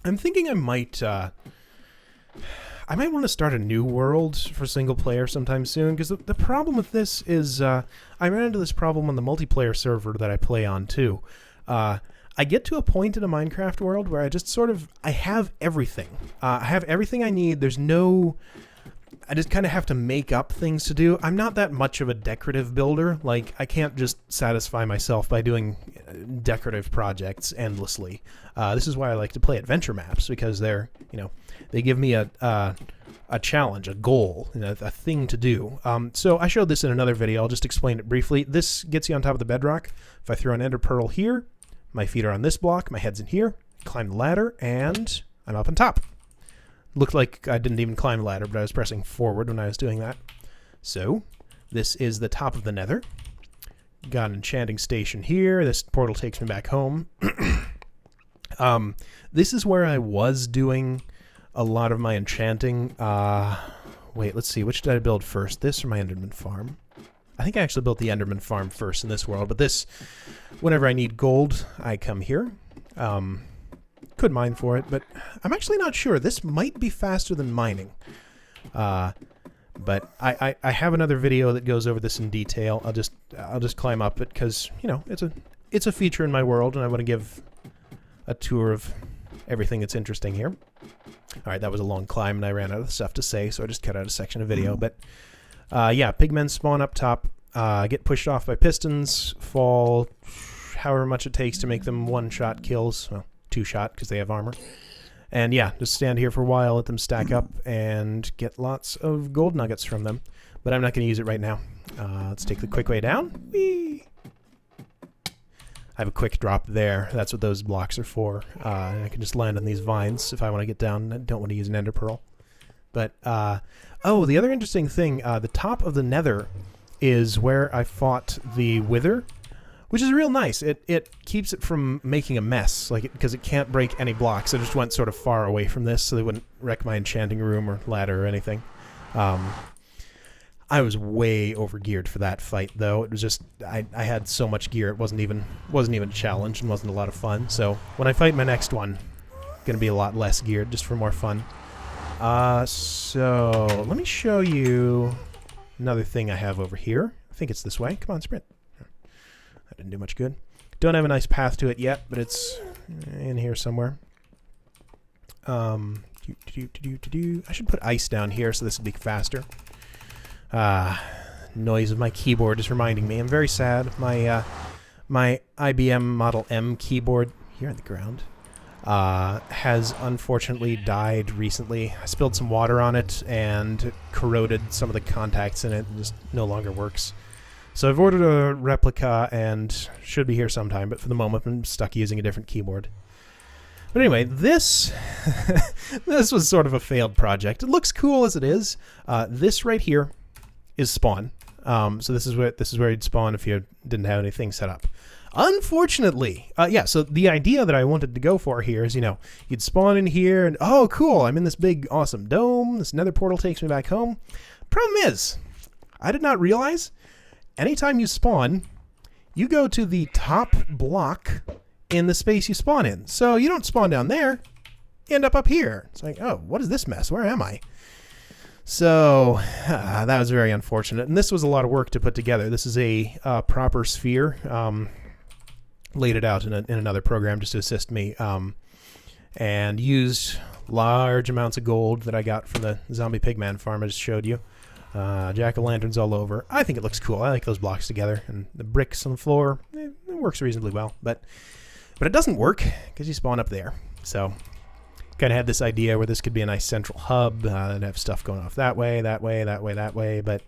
I'm thinking I might want to start a new world for single player sometime soon, because the problem with this is I ran into this problem on the multiplayer server that I play on too. I get to a point in a Minecraft world where I just I have everything. I have everything I need. I just kind of have to make up things to do. I'm not that much of a decorative builder. Like, I can't just satisfy myself by doing decorative projects endlessly. This is why I like to play adventure maps, because they give me a challenge, a goal, a thing to do. So I showed this in another video. I'll just explain it briefly. This gets you on top of the bedrock. If I throw an ender pearl here, my feet are on this block, my head's in here, climb the ladder, and I'm up on top. Looked like I didn't even climb the ladder, but I was pressing forward when I was doing that. So, this is the top of the nether. Got an enchanting station here. This portal takes me back home. This is where I was doing a lot of my enchanting. Wait, let's see. Which did I build first? This or my Enderman farm? I think I actually built the Enderman farm first in this world, but this, whenever I need gold, I come here. Could mine for it, but I'm actually not sure. This might be faster than mining. But I have another video that goes over this in detail. I'll just climb up it because, it's a feature in my world, and I want to give a tour of everything that's interesting here. All right, that was a long climb, and I ran out of stuff to say, so I just cut out a section of video. But yeah, pigmen spawn up top, get pushed off by pistons, fall however much it takes to make them one-shot kills. Well, two-shot because they have armor. And yeah, just stand here for a while, let them stack up, and get lots of gold nuggets from them. But I'm not going to use it right now. Let's take the quick way down. Whee! I have a quick drop there. That's what those blocks are for. I can just land on these vines if I want to get down. I don't want to use an ender pearl. But, oh, the other interesting thing, the top of the nether is where I fought the wither, which is real nice. It keeps it from making a mess, because it can't break any blocks. I just went sort of far away from this so they wouldn't wreck my enchanting room or ladder or anything. I was way over geared for that fight, though. It was just I had so much gear it wasn't even a challenge and wasn't a lot of fun. So when I fight my next one, gonna be a lot less geared just for more fun. So let me show you another thing I have over here. I think it's this way. Come on, sprint. That didn't do much good. Don't have a nice path to it yet, but it's in here somewhere. I should put ice down here so this will be faster. Noise of my keyboard is reminding me. I'm very sad. My IBM Model M keyboard here on the ground has unfortunately died recently. I spilled some water on it and corroded some of the contacts in it. It just no longer works. So I've ordered a replica and should be here sometime, but for the moment I'm stuck using a different keyboard. But anyway, this this was sort of a failed project. It looks cool as it is. This right here is spawn. So this is where you'd spawn if you didn't have anything set up. Unfortunately, yeah, so the idea that I wanted to go for here is, you'd spawn in here and, oh, cool, I'm in this big, awesome dome. This nether portal takes me back home. Problem is, I did not realize anytime you spawn, you go to the top block in the space you spawn in. So you don't spawn down there, you end up here. It's like, oh, what is this mess? Where am I? So that was very unfortunate. And this was a lot of work to put together. This is a proper sphere. Laid it out in another program just to assist me. And used large amounts of gold that I got from the zombie pigman farm I just showed you. Jack-o'-lanterns all over. I think it looks cool. I like those blocks together. And the bricks on the floor, it works reasonably well. But it doesn't work because you spawn up there. So kind of had this idea where this could be a nice central hub and have stuff going off that way, that way, that way, that way. But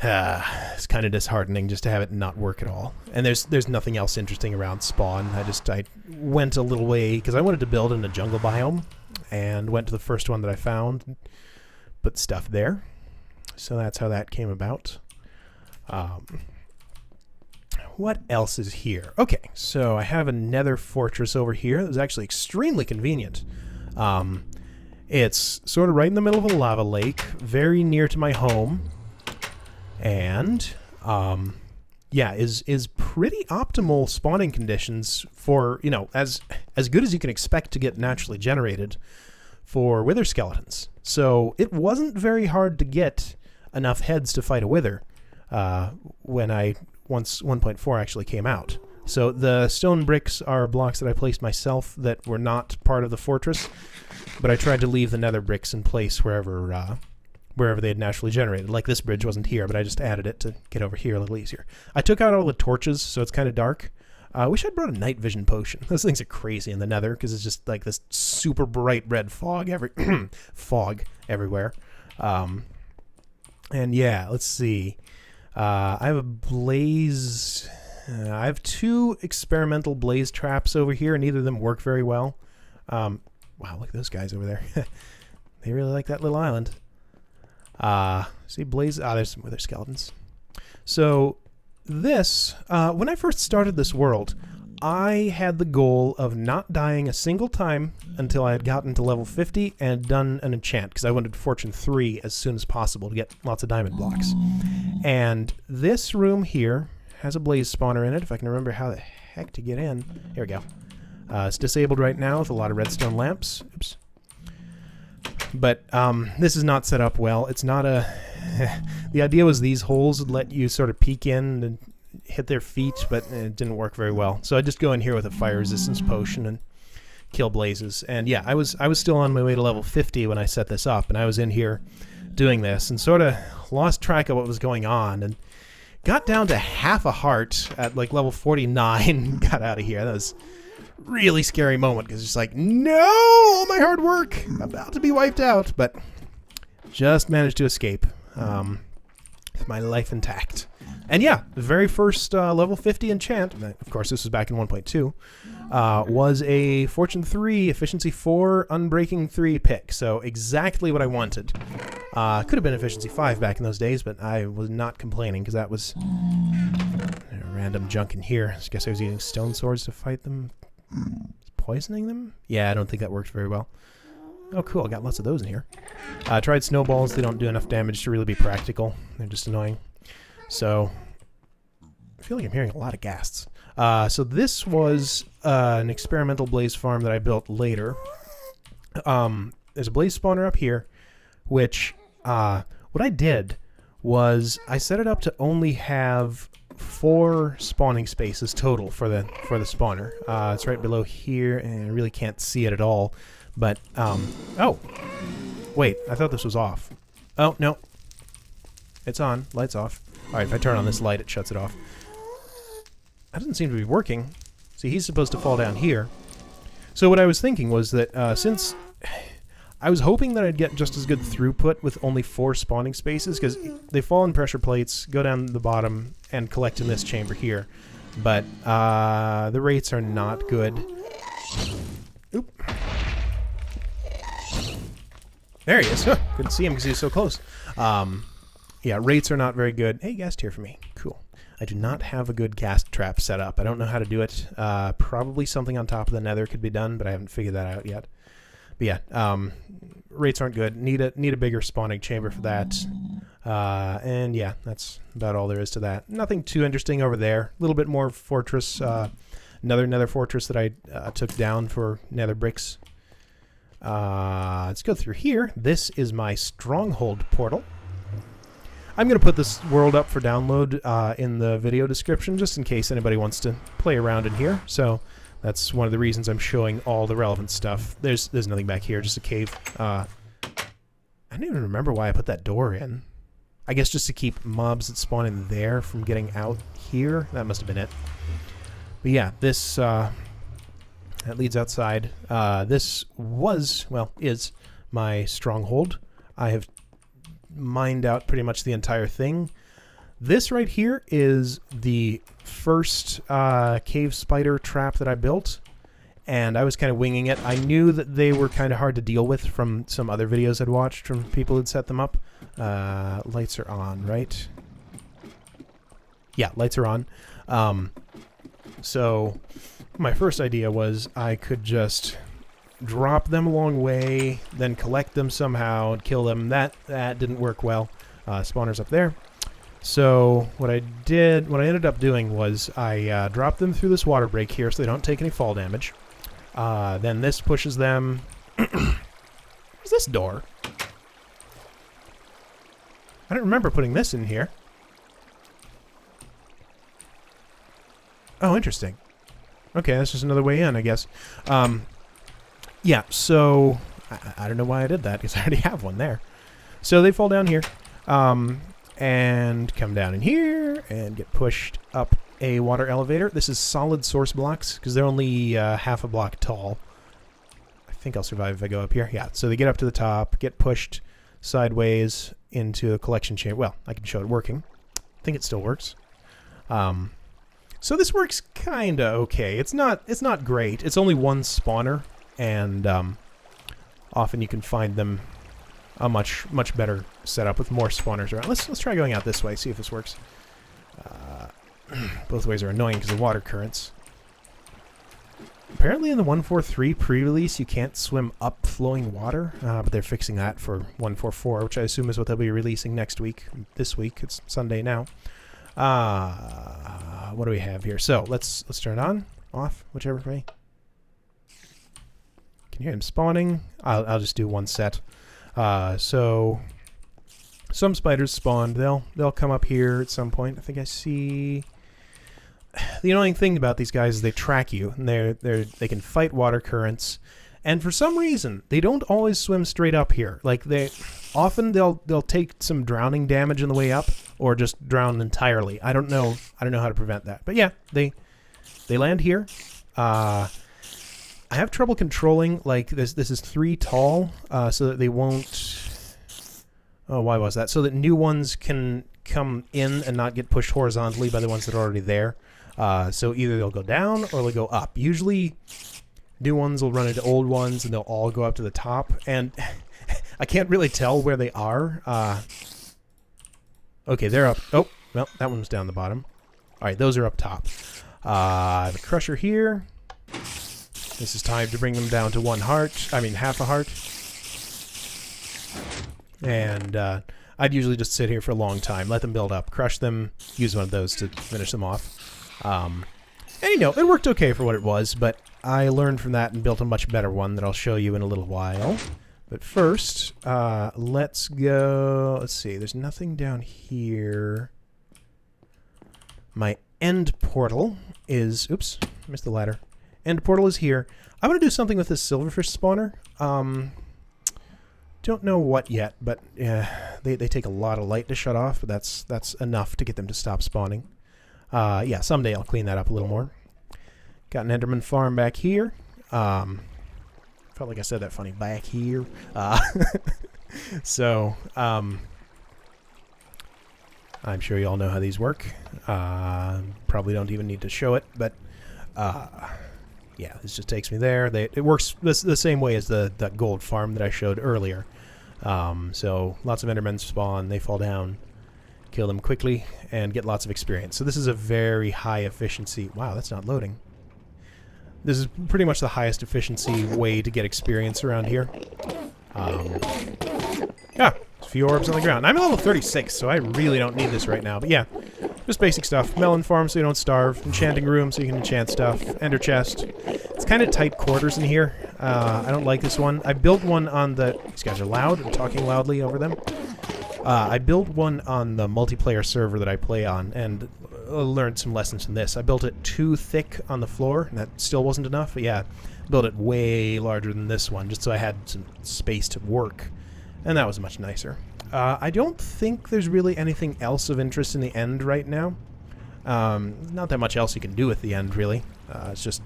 it's kind of disheartening just to have it not work at all. And there's nothing else interesting around spawn. I went a little way because I wanted to build in a jungle biome and went to the first one that I found, put stuff there. So that's how that came about. What else is here? Okay, so I have a nether fortress over here. That was actually extremely convenient. It's sort of right in the middle of a lava lake, very near to my home. And yeah, is pretty optimal spawning conditions for, you know, as good as you can expect to get naturally generated for wither skeletons. So it wasn't very hard to get enough heads to fight a wither when once 1.4 actually came out. So the stone bricks are blocks that I placed myself that were not part of the fortress, but I tried to leave the nether bricks in place wherever they had naturally generated. Like this bridge wasn't here, but I just added it to get over here a little easier. I took out all the torches, so it's kind of dark. I wish I'd brought a night vision potion. Those things are crazy in the nether because it's just like this super bright red fog everywhere. And yeah, let's see. I have a blaze. I have 2 experimental blaze traps over here, and neither of them work very well. Wow, look at those guys over there. They really like that little island. See blaze. There's some wither skeletons. So this, when I first started this world, I had the goal of not dying a single time until I had gotten to level 50 and done an enchant, because I wanted Fortune 3 as soon as possible to get lots of diamond blocks. And this room here has a blaze spawner in it, if I can remember how the heck to get in. Here we go. It's disabled right now with a lot of redstone lamps. Oops. But this is not set up well. It's not a... The idea was these holes would let you sort of peek in and hit their feet, but it didn't work very well. So I just go in here with a fire resistance potion and kill blazes. And yeah, I was still on my way to level 50 when I set this up, and I was in here doing this and sort of lost track of what was going on and got down to half a heart at like level 49. Got out of here. That was a really scary moment because it's like, no, all my hard work about to be wiped out, but just managed to escape with my life intact. And yeah, the very first level 50 enchant, of course this was back in 1.2, was a Fortune 3, Efficiency 4, Unbreaking 3 pick. So exactly what I wanted. Could have been Efficiency 5 back in those days, but I was not complaining because that was random junk in here. I guess I was using stone swords to fight them. Poisoning them? Yeah, I don't think that worked very well. Oh cool, I got lots of those in here. Tried snowballs, they don't do enough damage to really be practical. They're just annoying. So, I feel like I'm hearing a lot of ghasts. So this was an experimental blaze farm that I built later. There's a blaze spawner up here, which what I did was I set it up to only have 4 spawning spaces total for the spawner. It's right below here, and I really can't see it at all. But oh, wait, I thought this was off. Oh no, it's on. Light's off. Alright, if I turn on this light, it shuts it off. That doesn't seem to be working. See, he's supposed to fall down here. So what I was thinking was that since I was hoping that I'd get just as good throughput with only 4 spawning spaces, because they fall in pressure plates, go down the bottom, and collect in this chamber here. But the rates are not good. Oop. There he is. Couldn't see him because he was so close. Yeah, rates are not very good. Hey, ghast here for me. Cool. I do not have a good ghast trap set up. I don't know how to do it. Probably something on top of the nether could be done, but I haven't figured that out yet. But yeah, rates aren't good. Need a bigger spawning chamber for that. And yeah, that's about all there is to that. Nothing too interesting over there. A little bit more fortress. Another nether fortress that I took down for nether bricks. Let's go through here. This is my stronghold portal. I'm going to put this world up for download in the video description, just in case anybody wants to play around in here. So that's one of the reasons I'm showing all the relevant stuff. There's nothing back here, just a cave. I don't even remember why I put that door in. I guess just to keep mobs that spawn in there from getting out here. That must have been it. But yeah, this that leads outside. This was, well, is my stronghold. I have mined out pretty much the entire thing. This right here is the first cave spider trap that I built, and I was kind of winging it. I knew that they were kind of hard to deal with from some other videos I'd watched from people who'd set them up. Lights are on, right? Yeah, lights are on. So my first idea was I could just drop them a long way, then collect them somehow and kill them. That didn't work well. Spawner's up there. So what I ended up doing was I dropped them through this water break here so they don't take any fall damage. Then this pushes them... What's this door? I don't remember putting this in here. Oh, interesting. Okay, that's just another way in, I guess. Yeah, so... I don't know why I did that, because I already have one there. So they fall down here. And come down in here and get pushed up a water elevator. This is solid source blocks, because they're only half a block tall. I think I'll survive if I go up here. Yeah, so they get up to the top, get pushed sideways into a collection chamber. Well, I can show it working. I think it still works. So this works kind of okay. It's not great. It's only one spawner, and often you can find them a much better setup with more spawners around. Let's try going out this way, see if this works. Both ways are annoying because of water currents. Apparently in the 1.4.3 pre-release you can't swim up flowing water, but they're fixing that for 1.4.4, which I assume is what they'll be releasing next week. This week, it's Sunday now. What do we have here? So let's turn it on, off, whichever way. Can hear him spawning. I'll just do one set. So some spiders spawned. They'll come up here at some point. I think I see. The annoying thing about these guys is they track you, and they can fight water currents, and for some reason they don't always swim straight up here. Like they'll take some drowning damage on the way up, or just drown entirely. I don't know how to prevent that. But yeah, they land here. I have trouble controlling, like, this is 3 tall, so that they won't... Oh, why was that? So that new ones can come in and not get pushed horizontally by the ones that are already there. So either they'll go down or they'll go up. Usually, new ones will run into old ones, and they'll all go up to the top. And I can't really tell where they are. Okay, they're up. Oh, well, that one's down the bottom. All right, those are up top. The crusher here... This is time to bring them down to half a heart. And I'd usually just sit here for a long time, let them build up, crush them, use one of those to finish them off. And it worked okay for what it was, but I learned from that and built a much better one that I'll show you in a little while. But first, let's go... Let's see, there's nothing down here. My end portal is... Oops, missed the ladder. End portal is here. I'm going to do something with this silverfish spawner. Don't know what yet, but they take a lot of light to shut off, but that's enough to get them to stop spawning. Yeah, someday I'll clean that up a little more. Got an Enderman farm back here. Felt like I said that funny, back here. So, I'm sure you all know how these work. Probably don't even need to show it, but... yeah, this just takes me there. It works the same way as that gold farm that I showed earlier. So lots of Endermen spawn, they fall down, kill them quickly, and get lots of experience. So this is a very high efficiency... Wow, that's not loading. This is pretty much the highest efficiency way to get experience around here. Yeah, a few orbs on the ground. I'm at level 36, so I really don't need this right now. But yeah, just basic stuff. Melon farm so you don't starve. Enchanting room so you can enchant stuff. Ender chest. It's kind of tight quarters in here. I don't like this one. I built one on the... These guys are loud. I'm talking loudly over them. I built one on the multiplayer server that I play on, and learned some lessons from this. I built it too thick on the floor, and that still wasn't enough. But yeah, built it way larger than this one, just so I had some space to work. And that was much nicer. I don't think there's really anything else of interest in the end right now. Not that much else you can do with the end, really. It's just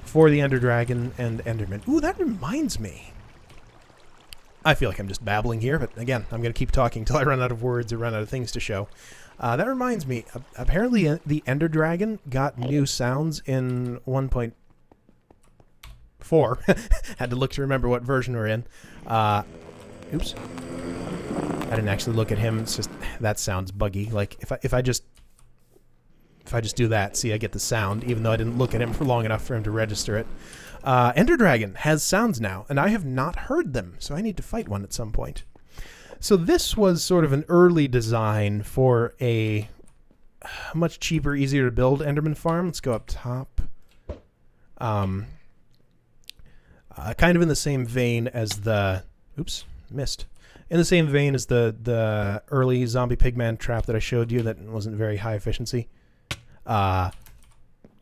for the Ender Dragon and Enderman. Ooh, that reminds me. I feel like I'm just babbling here, but again, I'm going to keep talking until I run out of words or run out of things to show. That reminds me, apparently the Ender Dragon got new sounds in 1.4. Had to look to remember what version we're in. Oops. I didn't actually look at him. It's just that sounds buggy. Like if I just do that, see, I get the sound, even though I didn't look at him for long enough for him to register it. Ender Dragon has sounds now, and I have not heard them, so I need to fight one at some point. So this was sort of an early design for a much cheaper, easier to build Enderman farm. Let's go up top. Kind of in the same vein as the... Oops, missed. In the same vein as the early zombie pigman trap that I showed you that wasn't very high efficiency.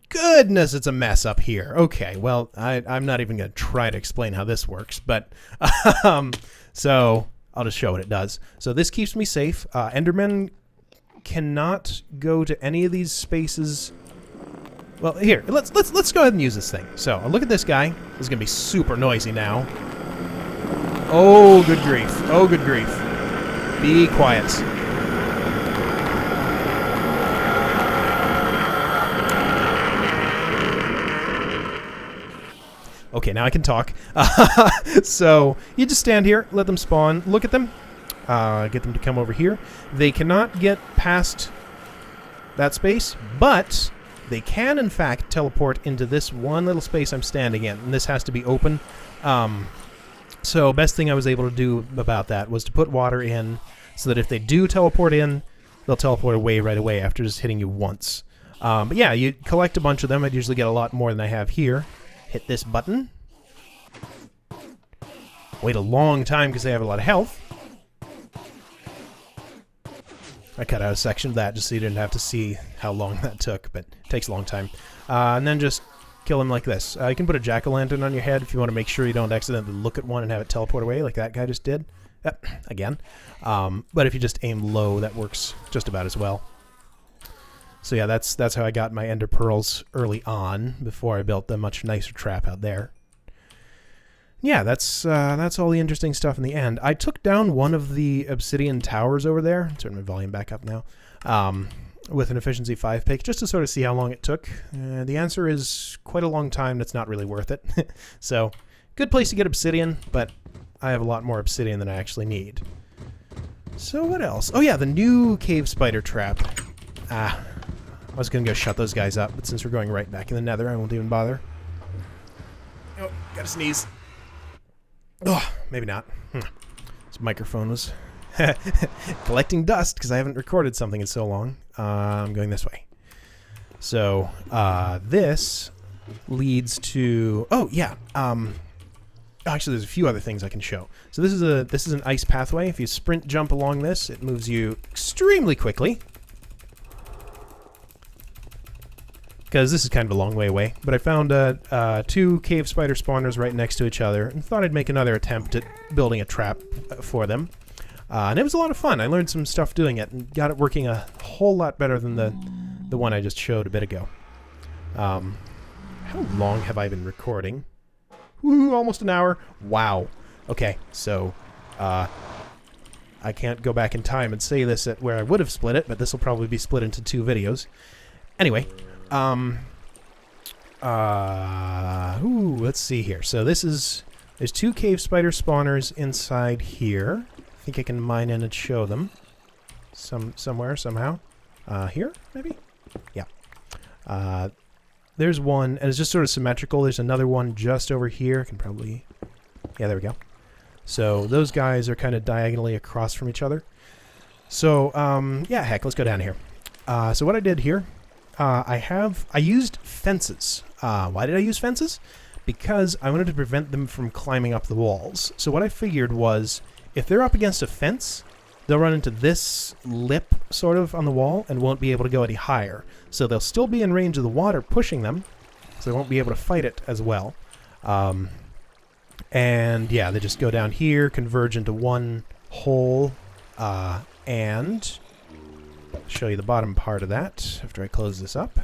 Goodness, it's a mess up here. Okay, well, I'm not even going to try to explain how this works, but so I'll just show what it does. So this keeps me safe. Endermen cannot go to any of these spaces. Well, here, let's go ahead and use this thing. So look at this guy. This is going to be super noisy now. Oh, good grief. Oh, good grief. Be quiet. Okay, now I can talk. So you just stand here, let them spawn, look at them, get them to come over here. They cannot get past that space, but they can, in fact, teleport into this one little space I'm standing in, and this has to be open. So best thing I was able to do about that was to put water in so that if they do teleport in, they'll teleport away right away after just hitting you once. But yeah, you collect a bunch of them. I'd usually get a lot more than I have here. Hit this button. Wait a long time because they have a lot of health. I cut out a section of that just so you didn't have to see how long that took, but it takes a long time. And then just kill them like this. You can put a jack-o'-lantern on your head if you want to make sure you don't accidentally look at one and have it teleport away like that guy just did. Again. But if you just aim low, that works just about as well. So yeah, that's how I got my ender pearls early on before I built the much nicer trap out there. Yeah, that's all the interesting stuff in the end. I took down one of the obsidian towers over there. Turn my volume back up now. With an efficiency 5 pick, just to sort of see how long it took. The answer is quite a long time. That's not really worth it. So, good place to get obsidian, but I have a lot more obsidian than I actually need. So what else? Oh yeah, the new cave spider trap. I was going to go shut those guys up, but since we're going right back in the nether, I won't even bother. Oh, gotta sneeze. Oh, maybe not. This microphone was collecting dust because I haven't recorded something in so long. I'm going this way. So, this leads to... Oh, yeah. Actually, there's a few other things I can show. So this is an ice pathway. If you sprint jump along this, it moves you extremely quickly. Because this is kind of a long way away. But I found 2 cave spider spawners right next to each other and thought I'd make another attempt at building a trap for them. And it was a lot of fun. I learned some stuff doing it and got it working a whole lot better than the one I just showed a bit ago. How long have I been recording? Woo, almost an hour. Wow. Okay, so I can't go back in time and say this at where I would have split it, but this will probably be split into 2 videos. Anyway, let's see here. So there's 2 cave spider spawners inside here. I think I can mine in and show them somewhere, somehow. Here, maybe? Yeah. There's one, and it's just sort of symmetrical. There's another one just over here. I can probably... Yeah, there we go. So those guys are kind of diagonally across from each other. So, yeah, heck, let's go down here. So what I did here, I used fences. Why did I use fences? Because I wanted to prevent them from climbing up the walls. So what I figured was, if they're up against a fence, they'll run into this lip, sort of, on the wall and won't be able to go any higher. So they'll still be in range of the water pushing them, so they won't be able to fight it as well. And yeah, they just go down here, converge into one hole, and show you the bottom part of that after I close this up.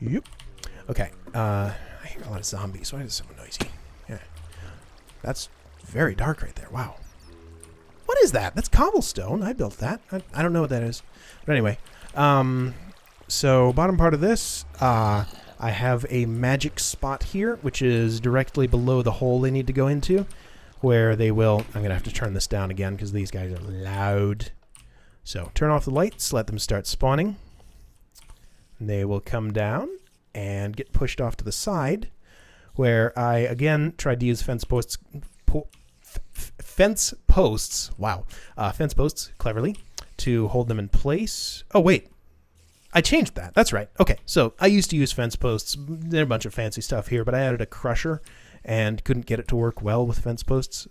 Yep. Okay. I hear a lot of zombies. Why is it so noisy? Yeah. That's very dark right there. Wow. What is that? That's cobblestone. I built that. I don't know what that is. But anyway. So bottom part of this, I have a magic spot here, which is directly below the hole they need to go into, where they will... I'm going to have to turn this down again because these guys are loud. So turn off the lights, let them start spawning. They will come down and get pushed off to the side, where I, again, tried to use fence posts... fence posts. Wow. Fence posts, cleverly, to hold them in place. Oh, wait. I changed that. That's right. Okay, so I used to use fence posts. There's a bunch of fancy stuff here, but I added a crusher and couldn't get it to work well with fence posts.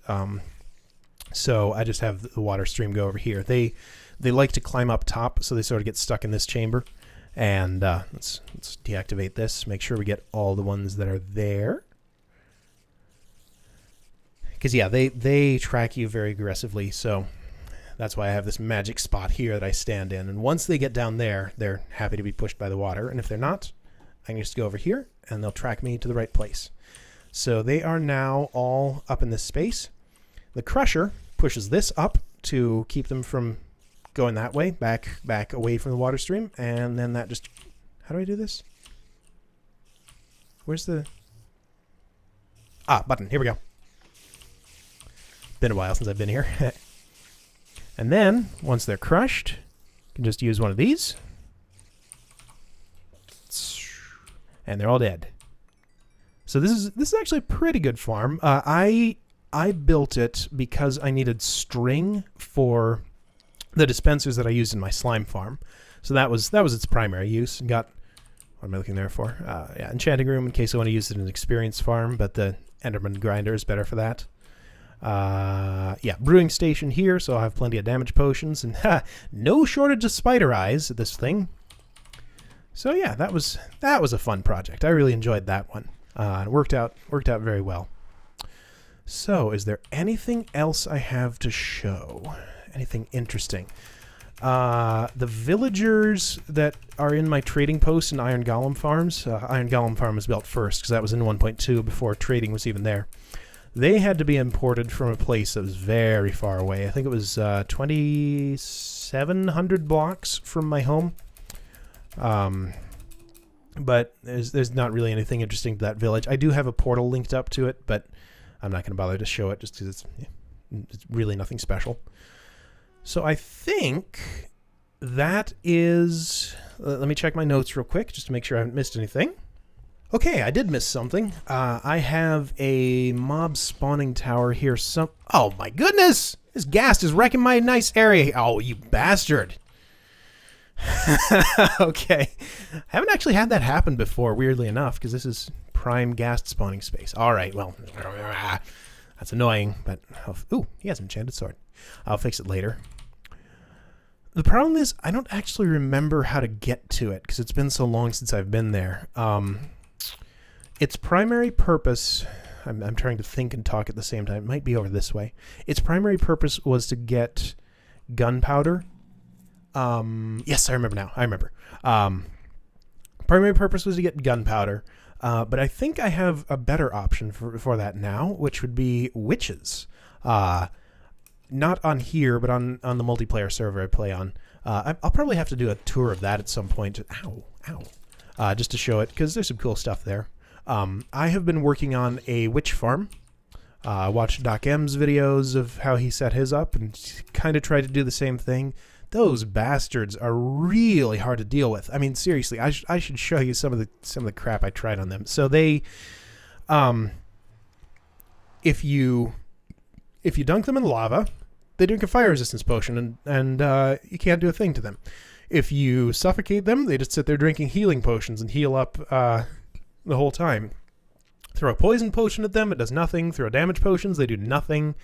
So I just have the water stream go over here. They like to climb up top, so they sort of get stuck in this chamber. And let's deactivate this. Make sure we get all the ones that are there. Because, yeah, they track you very aggressively, so that's why I have this magic spot here that I stand in. And once they get down there, they're happy to be pushed by the water. And if they're not, I can just go over here, and they'll track me to the right place. So they are now all up in this space. The crusher pushes this up to keep them from going that way, back away from the water stream. And then that just... How do I do this? Where's the... button. Here we go. Been a while since I've been here. And then, once they're crushed, you can just use one of these. And they're all dead. So this is actually a pretty good farm. I built it because I needed string for the dispensers that I used in my slime farm. So that was its primary use. And got, what am I looking there for? Yeah, enchanting room in case I want to use it in an experience farm, but the Enderman grinder is better for that. Yeah, brewing station here, so I'll have plenty of damage potions, and no shortage of spider eyes at this thing. So yeah, that was a fun project. I really enjoyed that one. It worked out very well. So, is there anything else I have to show? Anything interesting? The villagers that are in my trading posts in Iron Golem farms. Iron Golem farm was built first because that was in 1.2 before trading was even there. They had to be imported from a place that was very far away. I think it was 2,700 blocks from my home. But there's not really anything interesting to that village. I do have a portal linked up to it, but I'm not going to bother to show it just because it's really nothing special. So I think that is... let me check my notes real quick just to make sure I haven't missed anything. Okay, I did miss something. I have a mob spawning tower here. Oh my goodness! This ghast is wrecking my nice area. Oh, you bastard. Okay. I haven't actually had that happen before, weirdly enough, because this is prime ghast spawning space. Alright, well, that's annoying, but... Ooh, he has an enchanted sword. I'll fix it later. The problem is, I don't actually remember how to get to it, because it's been so long since I've been there. Its primary purpose... I'm trying to think and talk at the same time. It might be over this way. Its primary purpose was to get gunpowder. Yes, I remember now. I remember. Primary purpose was to get gunpowder. But I think I have a better option for that now, which would be witches. Not on here, but on the multiplayer server I play on. I'll probably have to do a tour of that at some point. Ow. Just to show it, because there's some cool stuff there. I have been working on a witch farm. I watched Doc M's videos of how he set his up and kind of tried to do the same thing. Those bastards are really hard to deal with. I mean, seriously, I should show you some of the crap I tried on them. So they, if you dunk them in lava, they drink a fire resistance potion, and you can't do a thing to them. If you suffocate them, they just sit there drinking healing potions and heal up the whole time. Throw a poison potion at them, it does nothing. Throw damage potions, they do nothing.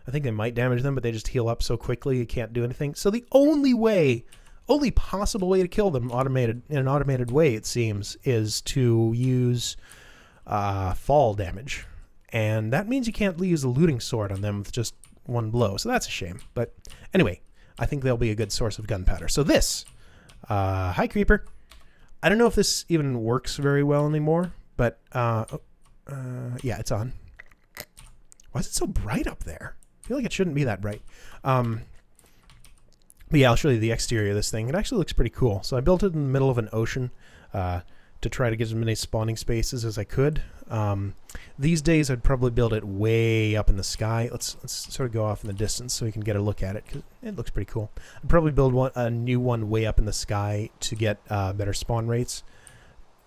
I think they might damage them, but they just heal up so quickly you can't do anything. So the only possible way to kill them in an automated way, it seems, is to use fall damage. And that means you can't use a looting sword on them with just one blow. So that's a shame. But anyway, I think they'll be a good source of gunpowder. So this, hi creeper. I don't know if this even works very well anymore, but yeah, it's on. Why is it so bright up there? I feel like it shouldn't be that bright. But yeah, I'll show you the exterior of this thing. It actually looks pretty cool. So I built it in the middle of an ocean to try to get as many spawning spaces as I could. These days, I'd probably build it way up in the sky. Let's sort of go off in the distance so we can get a look at it, because it looks pretty cool. I'd probably build a new one way up in the sky to get better spawn rates.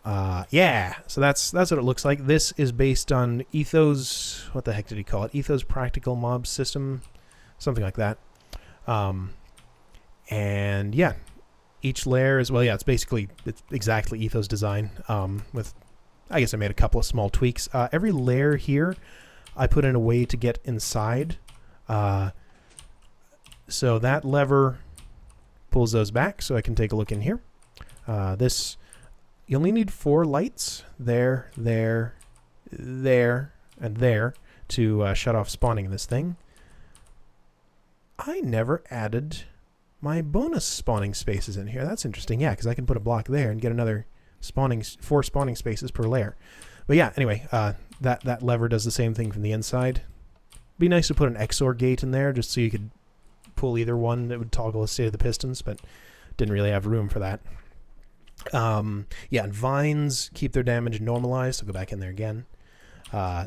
Yeah, so that's what it looks like. This is based on Ethos. What the heck did he call it? Ethos Practical Mob System, something like that. And yeah, each layer is, well, yeah, it's exactly Ethos design. With, I guess I made a couple of small tweaks. Every layer here, I put in a way to get inside. So that lever pulls those back, so I can take a look in here. This. You only need 4 lights, there, there, there, and there, to shut off spawning in this thing. I never added my bonus spawning spaces in here. That's interesting, yeah, because I can put a block there and get another 4 spawning spaces per layer. But yeah, anyway, that lever does the same thing from the inside. Be nice to put an XOR gate in there, just so you could pull either one that would toggle the state of the pistons, but didn't really have room for that. Yeah, and vines keep their damage normalized. I'll go back in there again,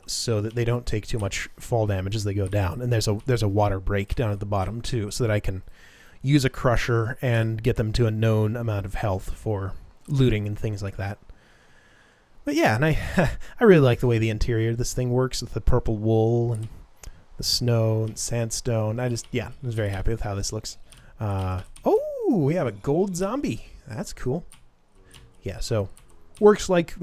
so that they don't take too much fall damage as they go down. And there's a water break down at the bottom too, so that I can use a crusher and get them to a known amount of health for looting and things like that. But yeah, and I I really like the way the interior of this thing works with the purple wool and the snow and sandstone. I was very happy with how this looks. Oh, we have a gold zombie. That's cool. Yeah, so works like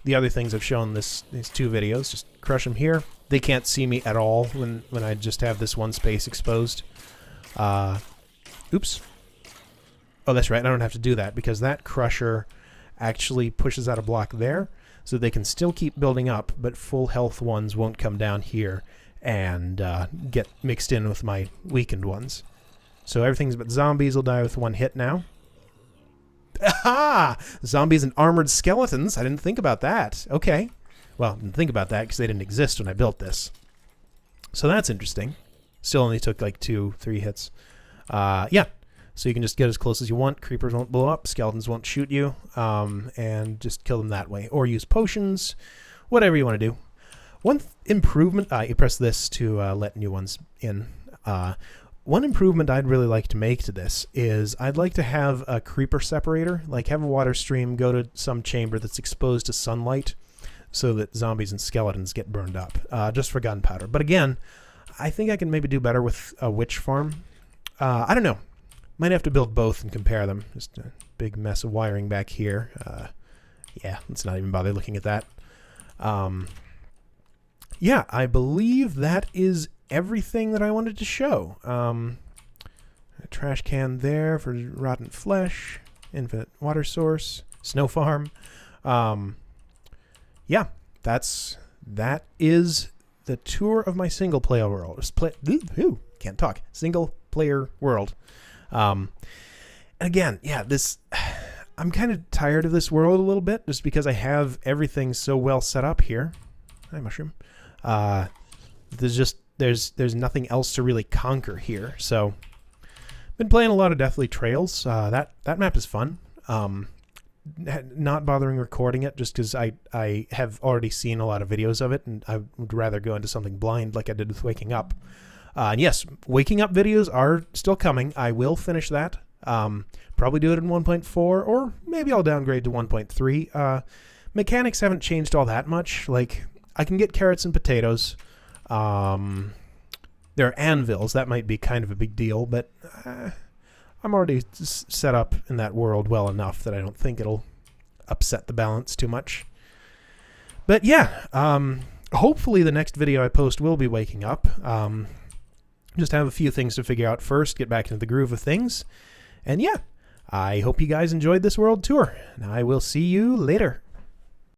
the other things I've shown these 2 videos. Just crush them here. They can't see me at all when I just have this one space exposed. Oops. Oh, that's right. I don't have to do that because that crusher actually pushes out a block there, so they can still keep building up, but full health ones won't come down here and get mixed in with my weakened ones. So everything's but zombies will die with 1 hit now. Aha! Zombies and armored skeletons. I didn't think about that. Okay. Well, I didn't think about that because they didn't exist when I built this. So that's interesting. Still only took like 2-3 hits. Yeah. So you can just get as close as you want. Creepers won't blow up. Skeletons won't shoot you. And just kill them that way. Or use potions. Whatever you want to do. One improvement... you press this to let new ones in. One improvement I'd really like to make to this is I'd like to have a creeper separator, like have a water stream go to some chamber that's exposed to sunlight so that zombies and skeletons get burned up, just for gunpowder. But again, I think I can maybe do better with a witch farm. I don't know. Might have to build both and compare them. Just a big mess of wiring back here. Yeah, let's not even bother looking at that. Yeah, I believe that is everything that I wanted to show. A trash can there for rotten flesh, infinite water source, snow farm. Yeah, that is the tour of my single player world. Can't talk. Single player world. And again, yeah, I'm kind of tired of this world a little bit, just because I have everything so well set up here. Hi, mushroom. There's nothing else to really conquer here. So, been playing a lot of Deathly Trails. That map is fun. Not bothering recording it just because I have already seen a lot of videos of it, and I would rather go into something blind like I did with Waking Up. And yes, Waking Up videos are still coming. I will finish that. Probably do it in 1.4, or maybe I'll downgrade to 1.3. Mechanics haven't changed all that much. Like, I can get carrots and potatoes. There are anvils. That might be kind of a big deal, but I'm already set up in that world well enough that I don't think it'll upset the balance too much. But yeah, hopefully the next video I post will be Waking Up. Just have a few things to figure out first, get back into the groove of things. And yeah, I hope you guys enjoyed this world tour, and I will see you later.